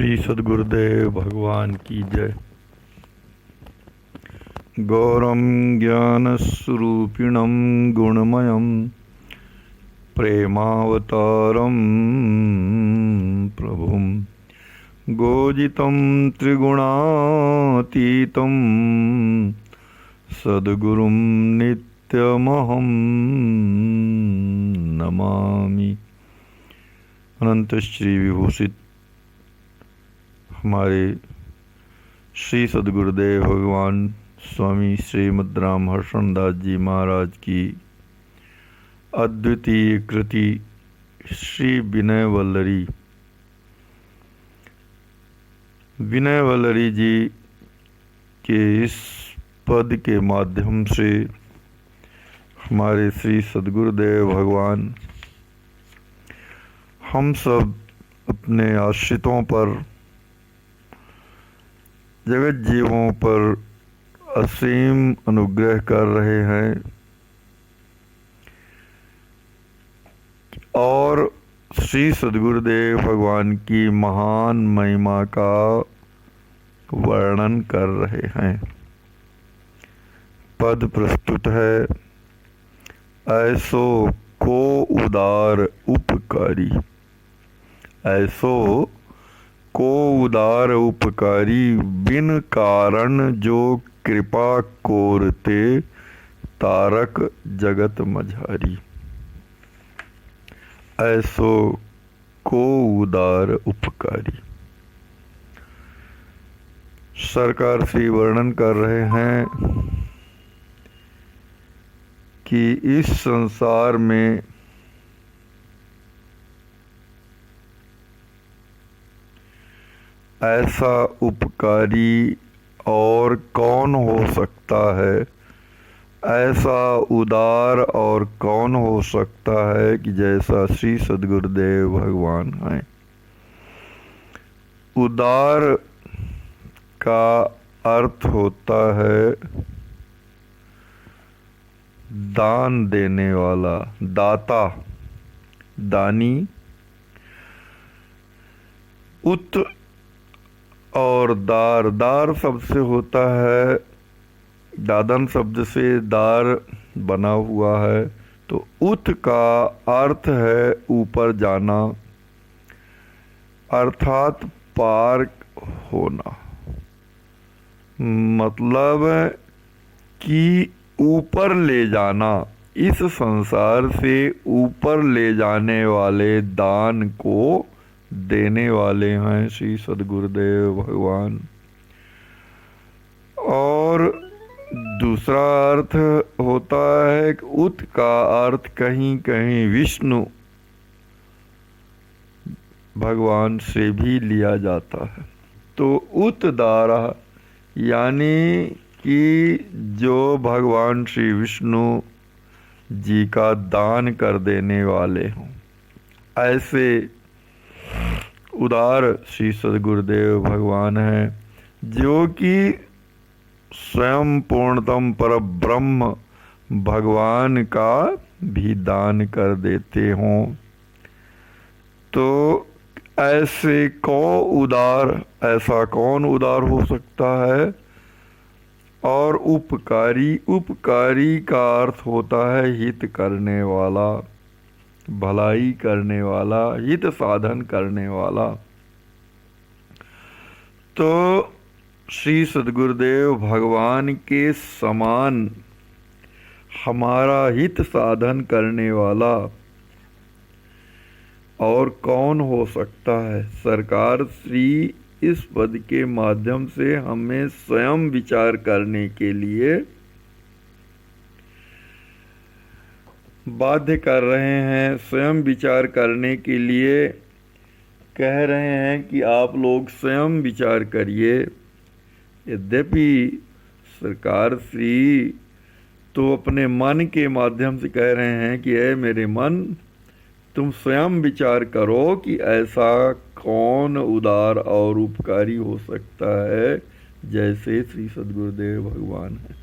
श्री सद्गुरुदेव भगवान की जय। गौरम ज्ञानस्वरूपिणं गुणमयं प्रेमावतारं प्रभुं गोजितं त्रिगुणातीतं सद्गुरुं नित्यमहं नमामि। अनंत श्री विभूषित हमारे श्री सद्गुरुदेव भगवान स्वामी श्रीमद् राम हर्षण दास जी महाराज की अद्वितीय कृति श्री विनय वल्लरी जी के इस पद के माध्यम से हमारे श्री सद्गुरुदेव भगवान हम सब अपने आश्रितों पर, जगत जीवों पर असीम अनुग्रह कर रहे हैं और श्री सद्गुरुदेव भगवान की महान महिमा का वर्णन कर रहे हैं। पद प्रस्तुत है। ऐसो को उदार उपकारी, ऐसो को उदार उपकारी, बिन कारण जो कृपा कोरते, तारक जगत मझारी। ऐसो को उदार उपकारी। सरकार श्री वर्णन कर रहे हैं कि इस संसार में ऐसा उपकारी और कौन हो सकता है, ऐसा उदार और कौन हो सकता है कि जैसा श्री सद्गुरुदेव भगवान हैं। उदार का अर्थ होता है दान देने वाला, दाता, दानी। उत और दार, दार शब्द से होता है, दादन शब्द से दार बना हुआ है। तो उत का अर्थ है ऊपर जाना, अर्थात पार होना। मतलब कि ऊपर ले जाना, इस संसार से ऊपर ले जाने वाले दान को देने वाले हैं श्री सद्गुरुदेव भगवान। और दूसरा अर्थ होता है कि उत का अर्थ कहीं कहीं विष्णु भगवान से भी लिया जाता है। तो उत दारा यानी कि जो भगवान श्री विष्णु जी का दान कर देने वाले हों, ऐसे उदार श्री सद्गुरुदेव भगवान हैं, जो कि स्वयं पूर्णतम पर ब्रह्म भगवान का भी दान कर देते हों। तो ऐसे को उदार, ऐसा कौन उदार हो सकता है। और उपकारी, उपकारी का अर्थ होता है हित करने वाला, भलाई करने वाला, हित साधन करने वाला। तो श्री सद्गुरुदेव भगवान के समान हमारा हित साधन करने वाला और कौन हो सकता है। सरकार श्री इस पद के माध्यम से हमें स्वयं विचार करने के लिए बाध्य कर रहे हैं, स्वयं विचार करने के लिए कह रहे हैं कि आप लोग स्वयं विचार करिए। यद्यपि सरकार श्री तो अपने मन के माध्यम से कह रहे हैं कि ऐ मेरे मन, तुम स्वयं विचार करो कि ऐसा कौन उदार और उपकारी हो सकता है जैसे श्री सद्गुरुदेव भगवान है।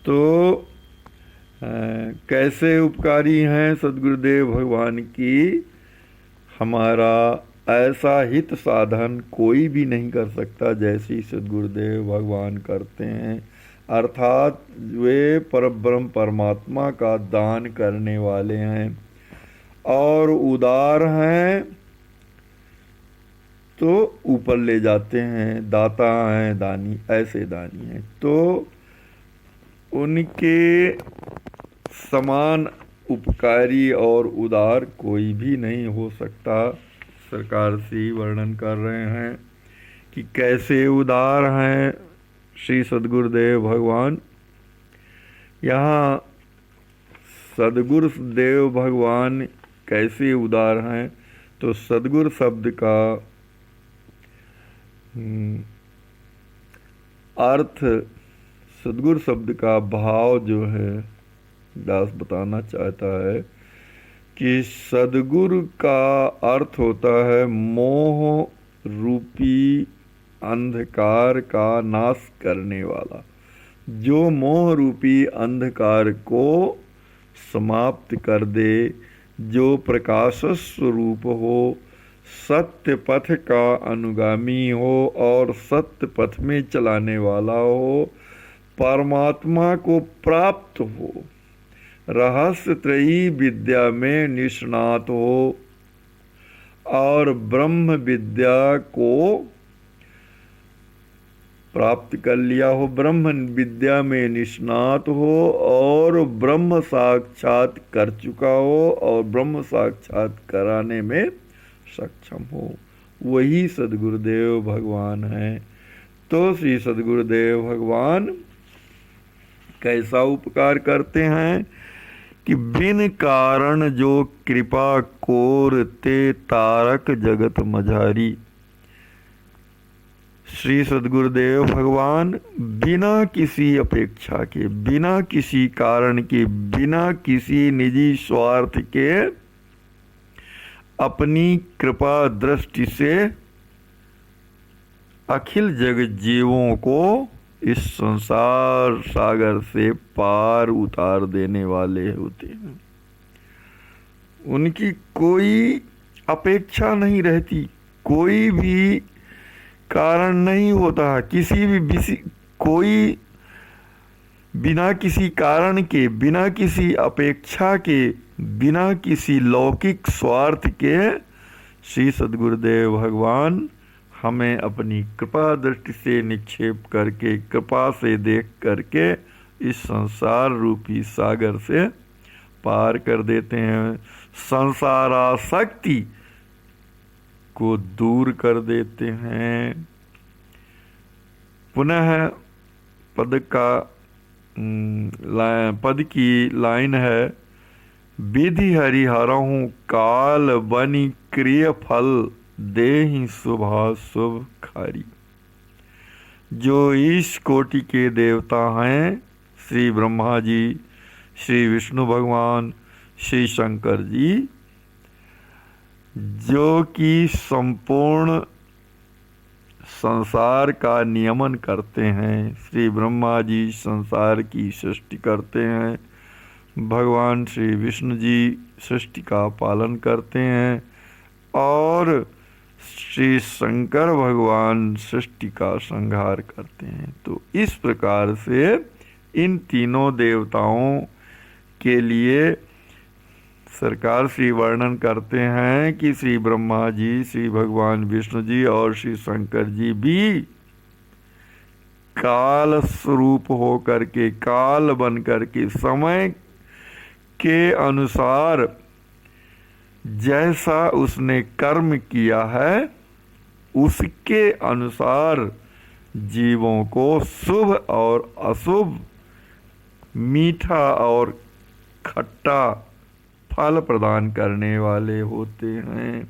तो कैसे उपकारी हैं सद्गुरुदेव भगवान की, हमारा ऐसा हित साधन कोई भी नहीं कर सकता जैसी सद्गुरुदेव भगवान करते हैं। अर्थात वे परब्रह्म परमात्मा का दान करने वाले हैं और उदार हैं तो ऊपर ले जाते हैं, दाता हैं, दानी, ऐसे दानी हैं। तो उनके समान उपकारी और उदार कोई भी नहीं हो सकता। सरकार से वर्णन कर रहे हैं कि कैसे उदार हैं श्री सद्गुरुदेव भगवान। यहाँ सद्गुरुदेव भगवान कैसे उदार हैं, तो सद्गुरु शब्द का अर्थ, सद्गुरु शब्द का भाव जो है दास बताना चाहता है कि सद्गुरु का अर्थ होता है मोह रूपी अंधकार का नाश करने वाला। जो मोह रूपी अंधकार को समाप्त कर दे, जो प्रकाश स्वरूप हो, सत्य पथ का अनुगामी हो और सत्य पथ में चलाने वाला हो, परमात्मा को प्राप्त हो, रहस्य त्रयी विद्या में निष्णात हो और ब्रह्म विद्या को प्राप्त कर लिया हो, ब्रह्म विद्या में निष्णात हो और ब्रह्म साक्षात कर चुका हो और ब्रह्म साक्षात कराने में सक्षम हो, वही सद्गुरुदेव भगवान हैं। तो श्री सद्गुरुदेव भगवान कैसा उपकार करते हैं कि बिन कारण जो कृपा कोरते तारक जगत मझारी। श्री सद्गुरुदेव भगवान बिना किसी अपेक्षा के, बिना किसी कारण के, बिना किसी निजी स्वार्थ के अपनी कृपा दृष्टि से अखिल जगत जीवों को इस संसार सागर से पार उतार देने वाले होते हैं। उनकी कोई अपेक्षा नहीं रहती, कोई भी कारण नहीं होता, कोई बिना किसी कारण के, बिना किसी अपेक्षा के, बिना किसी लौकिक स्वार्थ के श्री सद्गुरुदेव भगवान हमें अपनी कृपा दृष्टि से निक्षेप करके, कृपा से देख करके इस संसार रूपी सागर से पार कर देते हैं, संसारासक्ति को दूर कर देते हैं। पुनः पद की लाइन है, विधि हरिहरहु काल बनि क्रिय फल देहि शुभाशुभ खारी। जो इस कोटि के देवता हैं, श्री ब्रह्मा जी, श्री विष्णु भगवान, श्री शंकर जी, जो कि संपूर्ण संसार का नियमन करते हैं। श्री ब्रह्मा जी संसार की सृष्टि करते हैं, भगवान श्री विष्णु जी सृष्टि का पालन करते हैं और श्री शंकर भगवान सृष्टि का संहार करते हैं। तो इस प्रकार से इन तीनों देवताओं के लिए सरकार श्री वर्णन करते हैं कि श्री ब्रह्मा जी, श्री भगवान विष्णु जी और श्री शंकर जी भी काल स्वरूप हो करके, काल बन करके, समय के अनुसार जैसा उसने कर्म किया है उसके अनुसार जीवों को शुभ और अशुभ, मीठा और खट्टा फल प्रदान करने वाले होते हैं।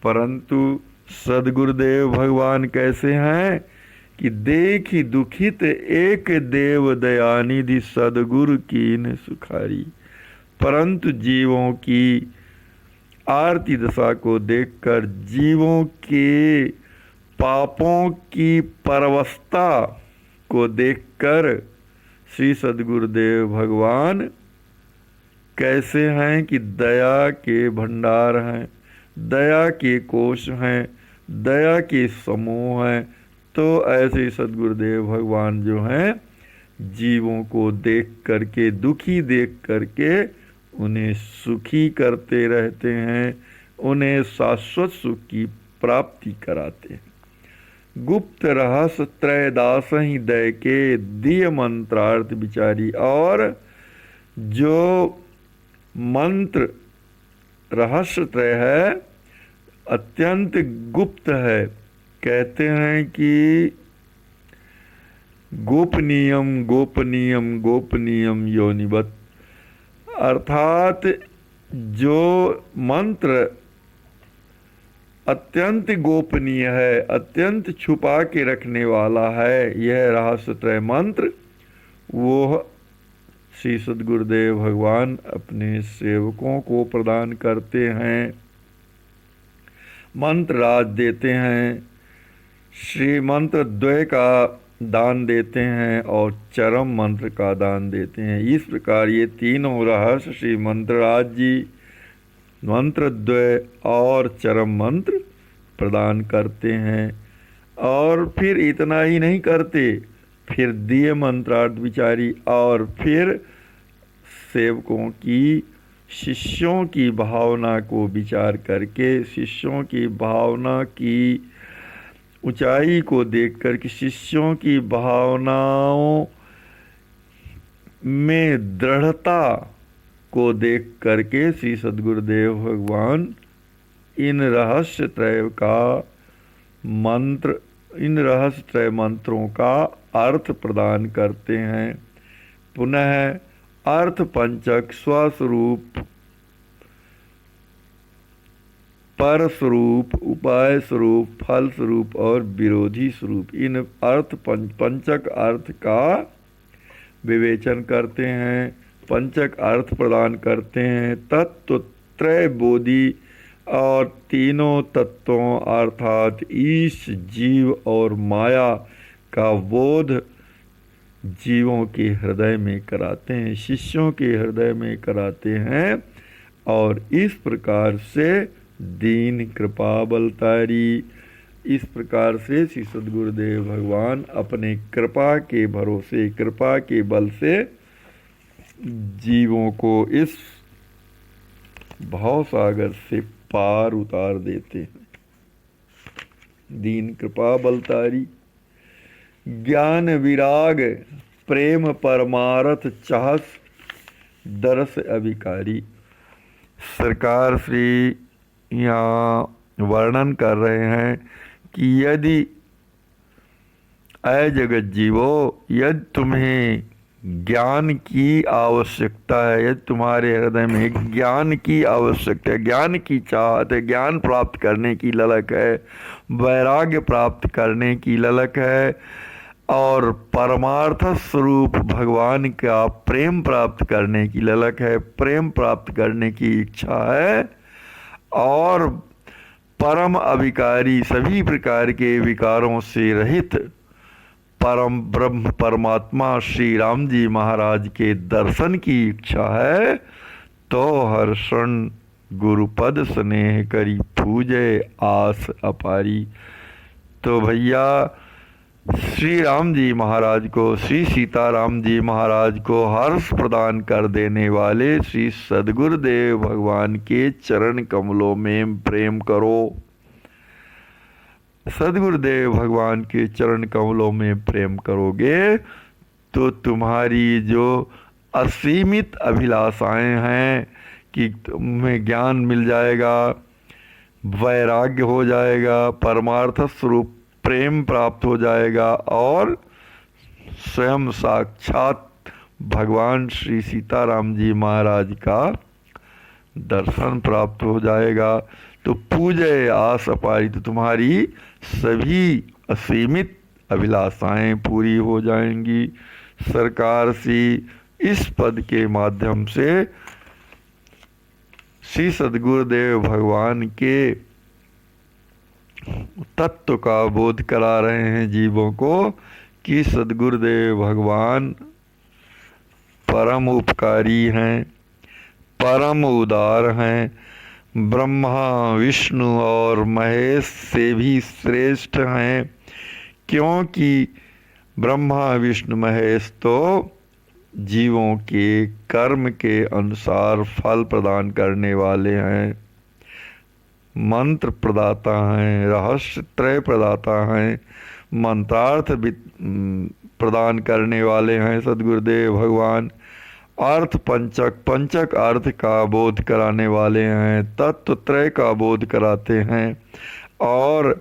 परंतु सद्गुरुदेव भगवान कैसे हैं कि देखी दुखित एक देव दयानिधि सद्गुरु कीन सुखारी। परंतु जीवों की आरती दशा को देखकर, जीवों के पापों की परवस्था को देखकर श्री सद्गुरुदेव भगवान कैसे हैं कि दया के भंडार हैं। दया के कोश हैं, दया के समूह हैं। तो ऐसे सद्गुरुदेव भगवान जो हैं जीवों को देख करके, दुखी देख करके उन्हें सुखी करते रहते हैं, उन्हें शाश्वत सुख की प्राप्ति कराते हैं। गुप्त रहस्य त्रय दास ही दय के दिय मंत्रार्थ विचारी। और जो मंत्र रहस्य त्रय है अत्यंत गुप्त है, कहते हैं कि गोपनीयम गोपनीयम गोपनीयम योनिवत, अर्थात जो मंत्र अत्यंत गोपनीय है, अत्यंत छुपा के रखने वाला है, यह रहस्यत्रय मंत्र वो श्री सद्गुरुदेव भगवान अपने सेवकों को प्रदान करते हैं, मंत्र राज देते हैं, श्री मंत्र द्वय का दान देते हैं और चरम मंत्र का दान देते हैं। इस प्रकार ये तीनों रहस्य श्री मंत्रराज जी मंत्र द्वय और चरम मंत्र प्रदान करते हैं। और फिर इतना ही नहीं करते, फिर दिए मंत्रार्थ विचारी, और फिर सेवकों की शिष्यों की भावना को विचार करके, शिष्यों की भावना की ऊंचाई को देखकर कि शिष्यों की भावनाओं में दृढ़ता को देख करके श्री सद्गुरुदेव भगवान इन रहस्य त्रय का मंत्र, इन रहस्य त्रय मंत्रों का अर्थ प्रदान करते हैं। पुनः अर्थ पंचक स्वस्वरूप, पर स्वरूप, उपाय स्वरूप, फल स्वरूप और विरोधी स्वरूप, इन अर्थ पंचक अर्थ का विवेचन करते हैं, पंचक अर्थ प्रदान करते हैं। तत्व त्रय बोधि और तीनों तत्वों अर्थात ईश, जीव और माया का बोध जीवों के हृदय में कराते हैं, शिष्यों के हृदय में कराते हैं। और इस प्रकार से दीन कृपा बलतारी, इस प्रकार से श्री सद्गुरुदेव भगवान अपने कृपा के भरोसे, कृपा के बल से जीवों को इस भाव सागर से पार उतार देते हैं। दीन कृपा बलतारी, ज्ञान विराग प्रेम परमारथ चाहस दरस अभिकारी। सरकार श्री यहाँ वर्णन कर रहे हैं कि यदि अय जगत जीवो, यदि तुम्हें ज्ञान की आवश्यकता है, यदि तुम्हारे हृदय में ज्ञान की आवश्यकता है, ज्ञान की चाहत है, ज्ञान प्राप्त करने की ललक है, वैराग्य प्राप्त करने की ललक है और परमार्थ स्वरूप भगवान का प्रेम प्राप्त करने की ललक है, प्रेम प्राप्त करने की इच्छा है और परम अभिकारी, सभी प्रकार के विकारों से रहित परम ब्रह्म परमात्मा श्री राम जी महाराज के दर्शन की इच्छा है, तो हर्षण गुरुपद स्नेह करी पूजे आस अपारी। तो भैया श्री राम जी महाराज को, श्री सीताराम जी महाराज को हर्ष प्रदान कर देने वाले श्री सद्गुरुदेव भगवान के चरण कमलों में प्रेम करो। सद्गुरुदेव भगवान के चरण कमलों में प्रेम करोगे तो तुम्हारी जो असीमित अभिलाषाएं हैं कि तुम्हें ज्ञान मिल जाएगा, वैराग्य हो जाएगा, परमार्थ स्वरूप प्रेम प्राप्त हो जाएगा और स्वयं साक्षात भगवान श्री सीताराम जी महाराज का दर्शन प्राप्त हो जाएगा। तो पूजे आस अपारी, तो तुम्हारी सभी असीमित अभिलाषाएं पूरी हो जाएंगी। सरकार सी इस पद के माध्यम से श्री सद्गुरुदेव भगवान के तत्व का बोध करा रहे हैं जीवों को कि सद्गुरुदेव भगवान परम उपकारी हैं, परम उदार हैं, ब्रह्मा विष्णु और महेश से भी श्रेष्ठ हैं, क्योंकि ब्रह्मा विष्णु महेश तो जीवों के कर्म के अनुसार फल प्रदान करने वाले हैं, मंत्र प्रदाता हैं, रहस्य त्रय प्रदाता हैं, मंत्रार्थ प्रदान करने वाले हैं सद्गुरुदेव भगवान। अर्थ पंचक, पंचक अर्थ का बोध कराने वाले हैं, तत्व त्रय का बोध कराते हैं और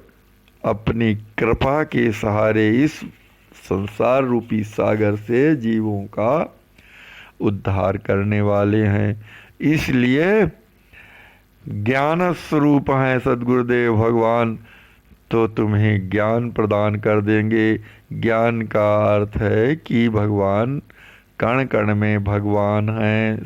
अपनी कृपा के सहारे इस संसार रूपी सागर से जीवों का उद्धार करने वाले हैं। इसलिए ज्ञान स्वरूप हैं सद्गुरुदेव भगवान, तो तुम्हें ज्ञान प्रदान कर देंगे। ज्ञान का अर्थ है कि भगवान कण कण में भगवान हैं,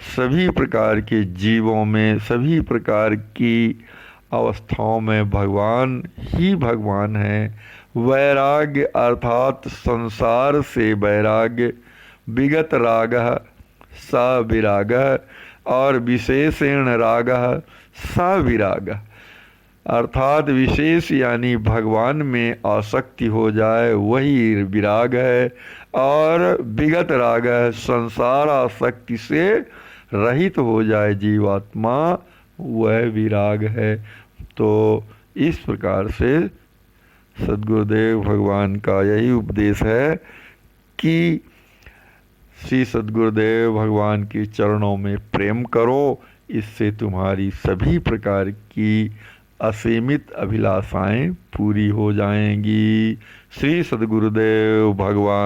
सभी प्रकार के जीवों में, सभी प्रकार की अवस्थाओं में भगवान ही भगवान हैं। वैराग्य अर्थात संसार से वैराग्य, विगत राग स विराग और विशेषेण राग स विराग, अर्थात विशेष यानी भगवान में आसक्ति हो जाए वही विराग है, और विगत राग है संसार आसक्ति से रहित हो जाए जीवात्मा, वह विराग है। तो इस प्रकार से सद्गुरुदेव भगवान का यही उपदेश है कि श्री सद्गुरुदेव भगवान के चरणों में प्रेम करो, इससे तुम्हारी सभी प्रकार की असीमित अभिलाषाएं पूरी हो जाएंगी। श्री सद्गुरुदेव भगवान।